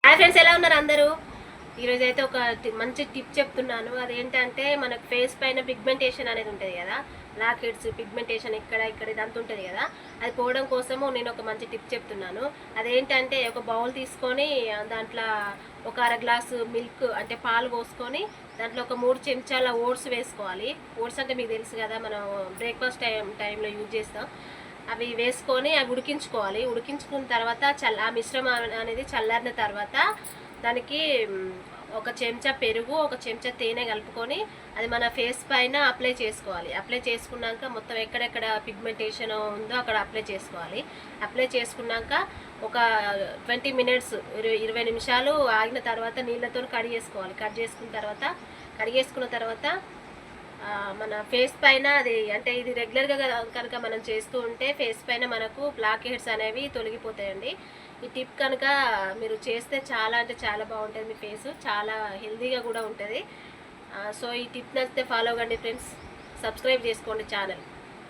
Hi friends, ఎలా ఉన్నారు అందరూ? ఈరోజు అయితే ఒక మంచి టిప్ చెప్తున్నాను. అదేంటంటే మనకు ఫేస్ పైన పిగ్మెంటేషన్ అనేది ఉంటుంది కదా, బ్లాక్ హెడ్స్ పిగ్మెంటేషన్ ఇక్కడ ఇదంతా ఉంటుంది కదా, అది పోవడం కోసము నేను ఒక మంచి టిప్ చెప్తున్నాను. అదేంటంటే ఒక బౌల్ తీసుకొని దాంట్లో ఒక అర గ్లాసు మిల్క్ అంటే పాలు పోసుకొని దాంట్లో ఒక 3 చెంచాల ఓట్స్ వేసుకోవాలి. ఓట్స్ అంటే మీకు తెలుసు కదా, మనం బ్రేక్ఫాస్ట్ టైంలో యూజ్ చేస్తాం. అవి వేసుకొని అవి ఉడికించుకోవాలి. ఉడికించుకున్న తర్వాత ఆ మిశ్రమం అనేది చల్లారిన తర్వాత దానికి ఒక చెంచా పెరుగు, ఒక చెంచా తేనె కలుపుకొని అది మన ఫేస్ పైన అప్లై చేసుకోవాలి. అప్లై చేసుకున్నాక మొత్తం ఎక్కడెక్కడ పిగ్మెంటేషన్ ఉందో అక్కడ అప్లై చేసుకోవాలి. అప్లై చేసుకున్నాక ఒక 20 మినిట్స్ 20 నిమిషాలు ఆగిన తర్వాత నీళ్ళతో కడిగేసుకున్న తర్వాత మన ఫేస్ పైన అది అంటే ఇది రెగ్యులర్గా కనుక మనం చేస్తూ ఉంటే ఫేస్ పైన మనకు బ్లాక్ హెడ్స్ అనేవి తొలగిపోతాయండి. ఈ టిప్ కనుక మీరు చేస్తే చాలా అంటే చాలా బాగుంటుంది. మీ ఫేస్ చాలా హెల్తీగా కూడా ఉంటుంది. సో ఈ టిప్ నచ్చితే ఫాలో అవ్వండి ఫ్రెండ్స్. సబ్స్క్రైబ్ చేసుకోండి ఛానల్.